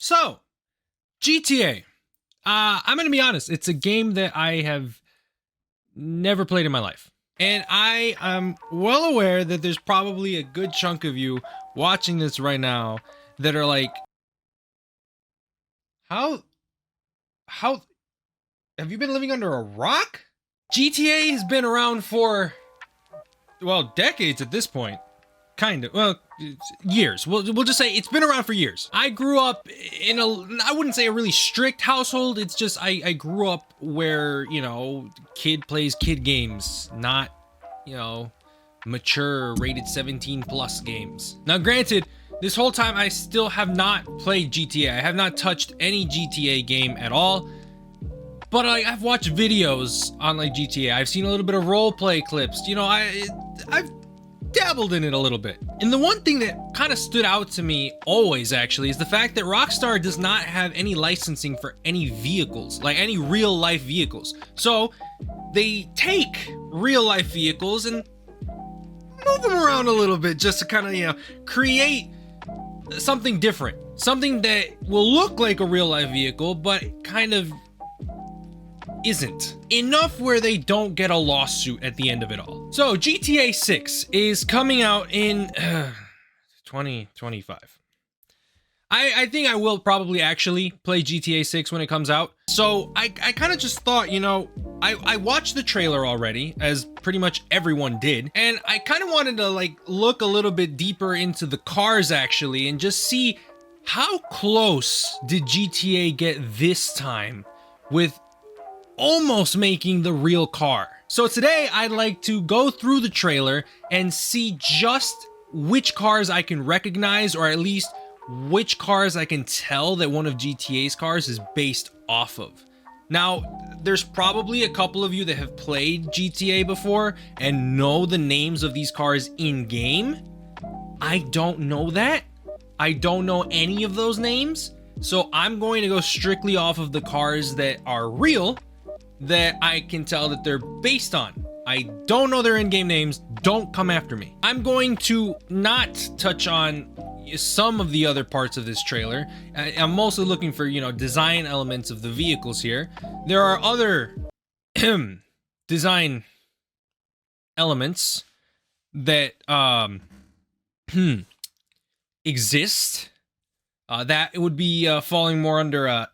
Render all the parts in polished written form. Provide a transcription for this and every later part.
So, GTA. I'm gonna be honest, it's a game that I have never played in my life. And I am well aware that there's probably a good chunk of you watching this right now that are like, how have you been living under a rock? GTA has been around for, well, decades at this point. Kind of, well, years. We'll just say it's been around for years. I grew up in I wouldn't say a really strict household. It's just I grew up where, you know, kid plays kid games, not, you know, mature rated 17 plus games. Now, granted, this whole time I still have not played GTA. I have not touched any GTA game at all. But I've watched videos on like GTA. I've seen a little bit of roleplay clips. You know, I've dabbled in it a little bit. And the one thing that kind of stood out to me always actually is the fact that Rockstar does not have any licensing for any vehicles, like any real life vehicles. So they take real life vehicles and move them around a little bit just to kind of, you know, create something different. Something that will look like a real life vehicle, but kind of isn't. Enough where they don't get a lawsuit at the end of it all. So GTA 6 is coming out in 2025. I think I will probably actually play GTA 6 when it comes out. So I kind of just thought, you know, I watched the trailer already, as pretty much everyone did, and I kind of wanted to like look a little bit deeper into the cars actually and just see how close did GTA get this time with almost making the real car. So today I'd like to go through the trailer and see just which cars I can recognize, or at least which cars I can tell that one of GTA's cars is based off of. Now, there's probably a couple of you that have played GTA before and know the names of these cars in game. I don't know that. I don't know any of those names. So I'm going to go strictly off of the cars that are real, that I can tell that they're based on. I don't know their in-game names. Don't come after me. I'm going to not touch on some of the other parts of this trailer. I'm mostly looking for, you know, design elements of the vehicles here. There are other design elements that exist that it would be falling more under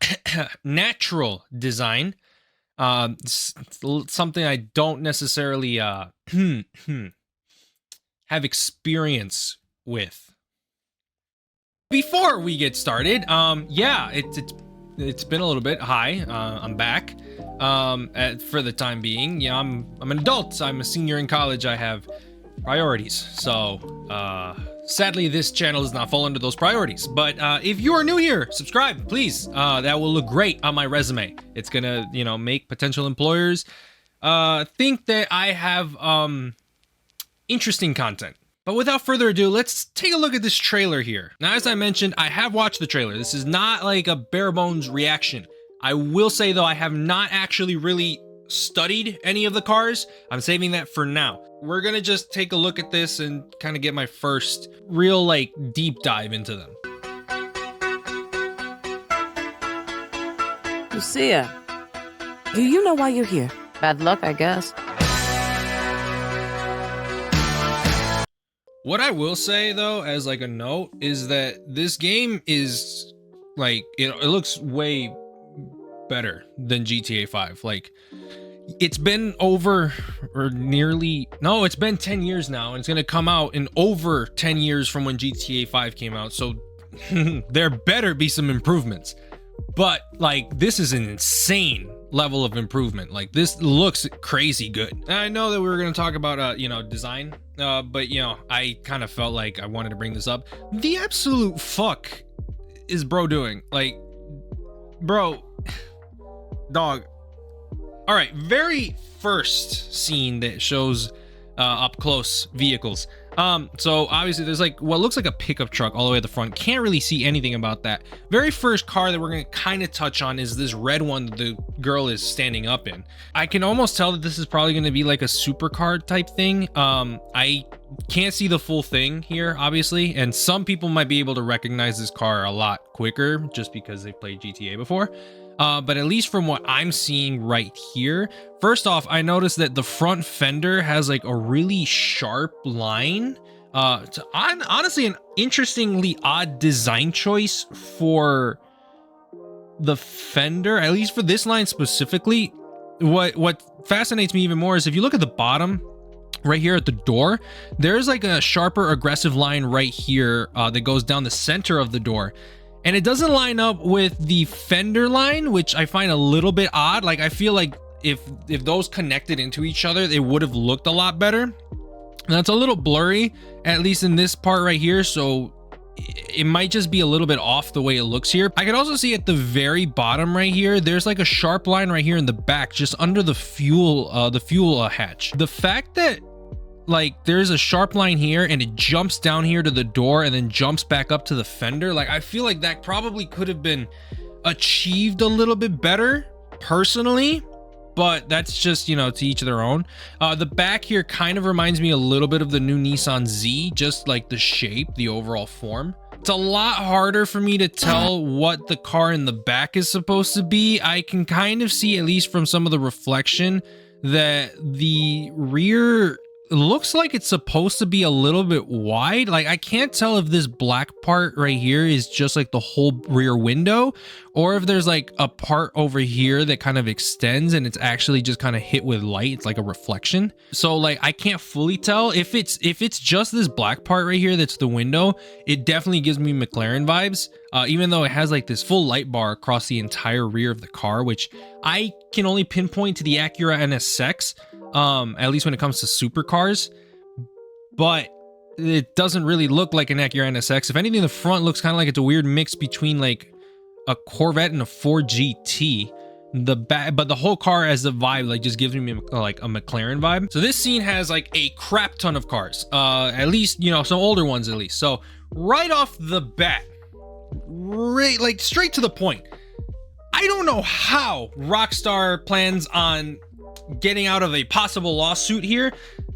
natural design. It's something I don't necessarily have experience with. Before we get started, yeah, it's been a little bit. Hi, I'm back. For the time being, yeah, I'm an adult. I'm a senior in college. I have priorities. So, sadly, this channel does not fall under those priorities. But if you are new here, subscribe, please. That will look great on my resume. It's gonna, you know, make potential employers think that I have interesting content. But without further ado, let's take a look at this trailer here. Now, as I mentioned, I have watched the trailer. This is not like a bare bones reaction. I will say though, I have not actually really studied any of the cars. I'm saving that for now. We're gonna just take a look at this and kind of get my first real like deep dive into them. Lucia, do you know why you're here? Bad luck, I guess. What I will say though, as like a note, is that this game is like, it looks way better than GTA 5. Like, it's been over, or nearly, no, it's been 10 years now, and it's gonna come out in over 10 years from when GTA 5 came out, so there better be some improvements. But like, this is an insane level of improvement. Like, this looks crazy good. And I know that we were gonna talk about you know, design, but you know, I kind of felt like I wanted to bring this up. The absolute fuck is bro doing? Like, bro, dog. All right, very first scene that shows up close vehicles. So obviously there's like what looks like a pickup truck all the way at the front. Can't really see anything about that. Very first car that we're gonna kind of touch on is this red one that the girl is standing up in. I can almost tell that this is probably gonna be like a supercar type thing. I can't see the full thing here, obviously, and some people might be able to recognize this car a lot quicker just because they've played GTA before. But at least from what I'm seeing right here, first off, I noticed that the front fender has like a really sharp line. Honestly, an interestingly odd design choice for the fender, at least for this line specifically. What fascinates me even more is if you look at the bottom right here at the door, there's like a sharper aggressive line right here that goes down the center of the door, and it doesn't line up with the fender line, which I find a little bit odd. Like I feel like if those connected into each other, they would have looked a lot better. Now it's a little blurry, at least in this part right here, so it might just be a little bit off the way it looks here. I could also see at the very bottom right here, there's like a sharp line right here in the back, just under the fuel hatch. The fact that like there's a sharp line here and it jumps down here to the door and then jumps back up to the fender, like I feel like that probably could have been achieved a little bit better personally, but that's just, you know, to each their own. The back here kind of reminds me a little bit of the new Nissan Z, just like the shape, the overall form. It's a lot harder for me to tell what the car in the back is supposed to be. I can kind of see, at least from some of the reflection, that the rear looks like it's supposed to be a little bit wide. Like I can't tell if this black part right here is just like the whole rear window, or if there's like a part over here that kind of extends and it's actually just kind of hit with light. It's like a reflection. So like I can't fully tell if it's just this black part right here that's the window. It definitely gives me McLaren vibes, even though it has like this full light bar across the entire rear of the car, which I can only pinpoint to the Acura NSX, at least when it comes to supercars, but it doesn't really look like an Acura NSX. If anything, the front looks kind of like it's a weird mix between like a Corvette and a Ford GT. The back, but the whole car as a vibe, like just gives me like a McLaren vibe. So this scene has like a crap ton of cars, at least, you know, some older ones at least. So right off the bat, right, like straight to the point, I don't know how Rockstar plans on getting out of a possible lawsuit here.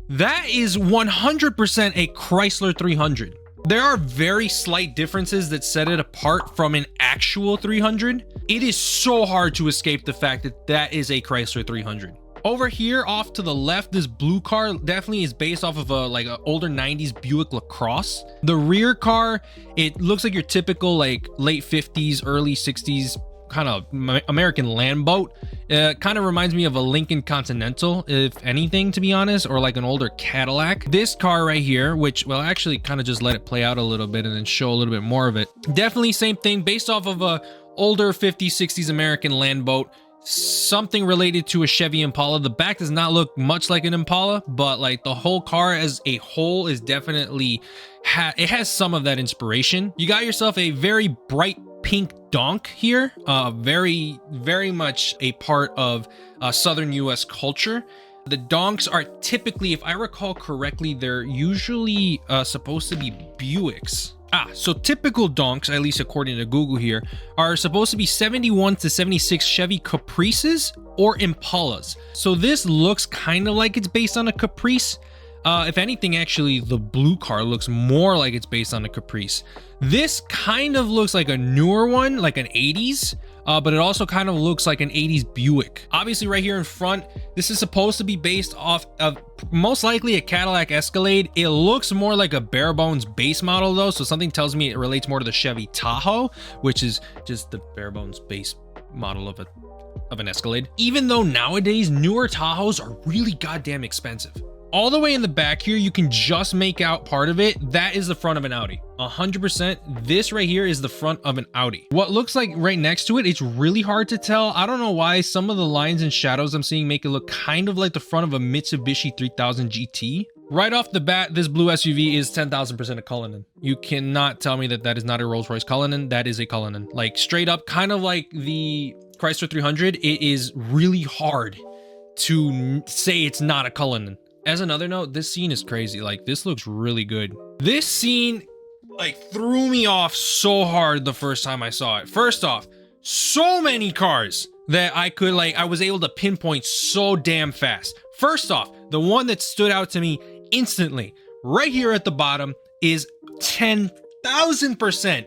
That is 100% a Chrysler 300. There are very slight differences that set it apart from an actual 300. It is so hard to escape the fact that that is a Chrysler 300. Over here off to the left, this blue car definitely is based off of an older 90s Buick LaCrosse. The rear car, it looks like your typical like late 50s, early 60s kind of American land boat. Kind of reminds me of a Lincoln Continental, if anything, to be honest, or like an older Cadillac. This car right here, which, well, actually kind of just let it play out a little bit and then show a little bit more of it. Definitely same thing, based off of a older 50s, 60s American land boat, something related to a Chevy Impala. The back does not look much like an Impala, but like the whole car as a whole is definitely, it has some of that inspiration. You got yourself a very bright pink donk here, very much a part of southern US culture. The donks are typically, if I recall correctly, they're usually supposed to be Buicks. So typical donks, at least according to Google here, are supposed to be 71 to 76 Chevy Caprices or Impalas. So this looks kind of like it's based on a Caprice. If anything, actually, the blue car looks more like it's based on a Caprice. This kind of looks like a newer one, like an 80s, but it also kind of looks like an 80s Buick. Obviously, right here in front, this is supposed to be based off of most likely a Cadillac Escalade. It looks more like a bare bones base model though, so something tells me it relates more to the Chevy Tahoe, which is just the bare bones base model of an Escalade. Even though nowadays newer Tahoes are really goddamn expensive. All the way in the back here, you can just make out part of it. That is the front of an Audi. 100%. This right here is the front of an Audi. What looks like right next to it, it's really hard to tell. I don't know why some of the lines and shadows I'm seeing make it look kind of like the front of a Mitsubishi 3000 GT. Right off the bat, this blue SUV is 10,000% a Cullinan. You cannot tell me that that is not a Rolls-Royce Cullinan. That is a Cullinan. Like straight up, kind of like the Chrysler 300, it is really hard to say it's not a Cullinan. As another note, this scene is crazy. Like, this looks really good. This scene, like, threw me off so hard the first time I saw it. First off, so many cars that I was able to pinpoint so damn fast. First off, the one that stood out to me instantly, right here at the bottom is 10,000%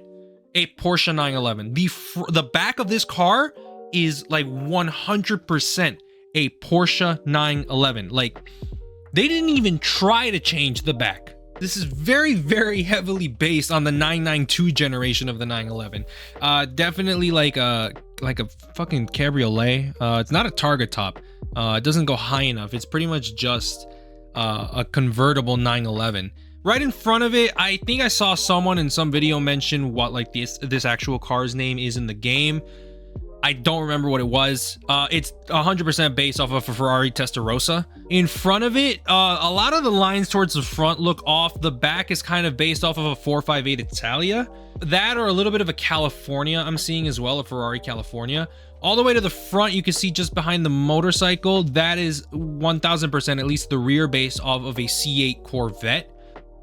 a Porsche 911. The back of this car is like 100% a Porsche 911. Like, they didn't even try to change the back. This is very, very heavily based on the 992 generation of the 911. Definitely like a fucking cabriolet. It's not a target top. It doesn't go high enough. It's pretty much just a convertible 911. Right in front of it, I think I saw someone in some video mention what like this actual car's name is in the game. I don't remember what it was. It's 100% based off of a Ferrari Testarossa. In front of it, a lot of the lines towards the front look off. The back is kind of based off of a 458 Italia. That or a little bit of a California I'm seeing as well, a Ferrari California. All the way to the front, you can see just behind the motorcycle, that is 1000% at least the rear base of a C8 Corvette.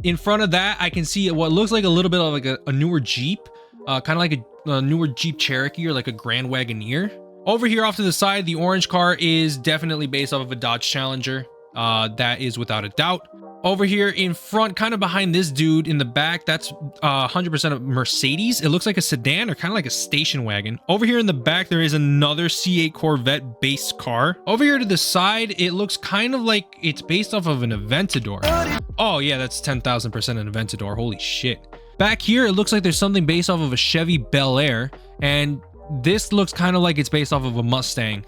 In front of that, I can see what looks like a little bit of like a newer Jeep, kind of like a newer Jeep Cherokee or like a Grand Wagoneer. Over here off to the side, the orange car is definitely based off of a Dodge Challenger. That is without a doubt. Over here in front, kind of behind this dude in the back, that's 100% of Mercedes. It looks like a sedan or kind of like a station wagon. Over here in the back, there is another C8 Corvette base car. Over here to the side, it looks kind of like it's based off of an Aventador. Oh yeah, that's 10,000% an Aventador. Holy shit. Back here, it looks like there's something based off of a Chevy Bel Air, and this looks kind of like it's based off of a Mustang.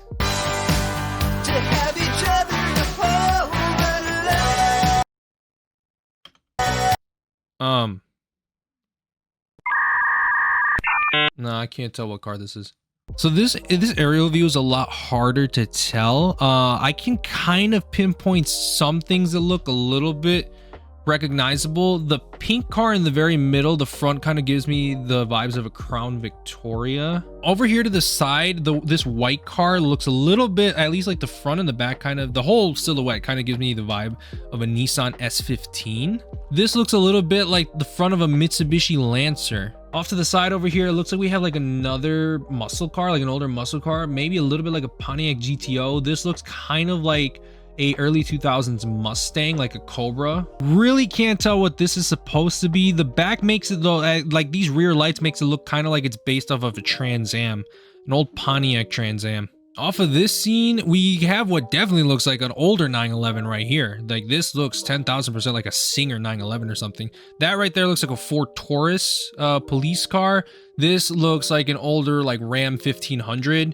No, I can't tell what car this is. So this aerial view is a lot harder to tell. I can kind of pinpoint some things that look a little bit recognizable. The pink car in the very middle, the front, kind of gives me the vibes of a Crown Victoria. Over here to the side, this white car looks a little bit, at least like the front and the back, kind of the whole silhouette kind of gives me the vibe of a Nissan S15. This looks a little bit like the front of a Mitsubishi Lancer. Off to the side over here, it looks like we have like another muscle car, like an older muscle car, maybe a little bit like a Pontiac GTO. This looks kind of like a early 2000s Mustang, like a Cobra. Really can't tell what this is supposed to be. The back makes it though, like these rear lights makes it look kind of like it's based off of a Trans Am, an old Pontiac Trans Am. Off of this scene, we have what definitely looks like an older 911 right here. Like this looks 10,000% like a Singer 911 or something. That right there looks like a Ford Taurus police car. This looks like an older like Ram 1500.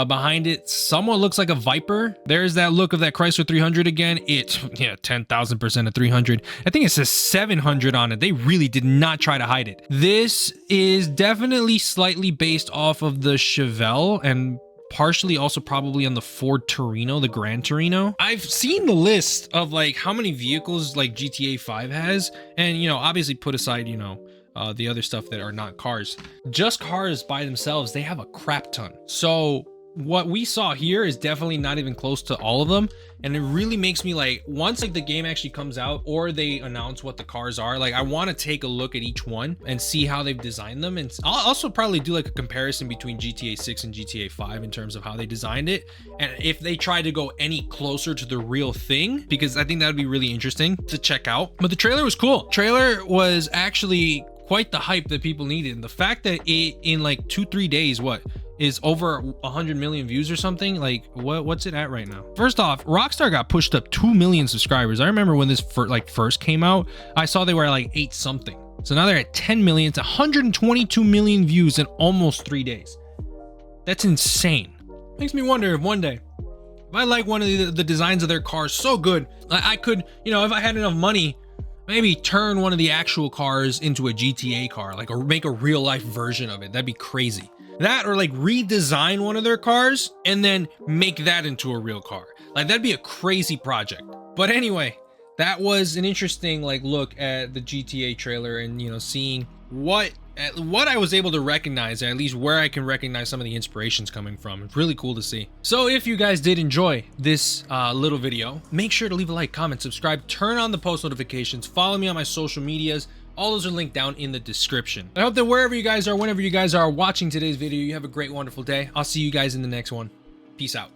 Behind it, somewhat looks like a Viper. There's that look of that Chrysler 300 again. It's, yeah, 10,000% a 300. I think it says 700 on it. They really did not try to hide it. This is definitely slightly based off of the Chevelle and partially also probably on the Ford Torino, the Gran Torino. I've seen the list of like how many vehicles like GTA 5 has, and you know, obviously put aside, you know, the other stuff that are not cars. Just cars by themselves, they have a crap ton. So what we saw here is definitely not even close to all of them, and it really makes me like, once like the game actually comes out or they announce what the cars are, like I want to take a look at each one and see how they've designed them. And I'll also probably do like a comparison between GTA 6 and GTA 5 in terms of how they designed it, and if they try to go any closer to the real thing, because I think that would be really interesting to check out. But the trailer was cool. Trailer was actually quite the hype that people needed, and the fact that it in like 2-3 days, what is over 100 million views or something, like what's it at right now? First off, Rockstar got pushed up 2 million subscribers. I remember when this first came out, I saw they were like 8 something. So now they're at 10 million. It's 122 million views in almost 3 days. That's insane. Makes me wonder if one day, if I like one of the designs of their cars so good, I could, you know, if I had enough money, maybe turn one of the actual cars into a GTA car, like, or make a real life version of it. That'd be crazy. That, or like redesign one of their cars and then make that into a real car. Like that'd be a crazy project. But anyway, that was an interesting like look at the GTA trailer, and you know, seeing what I was able to recognize, or at least where I can recognize some of the inspirations coming from. It's really cool to see. So if you guys did enjoy this little video, make sure to leave a like, comment, subscribe, turn on the post notifications, follow me on my social medias. All those are linked down in the description. I hope that wherever you guys are, whenever you guys are watching today's video, you have a great, wonderful day. I'll see you guys in the next one. Peace out.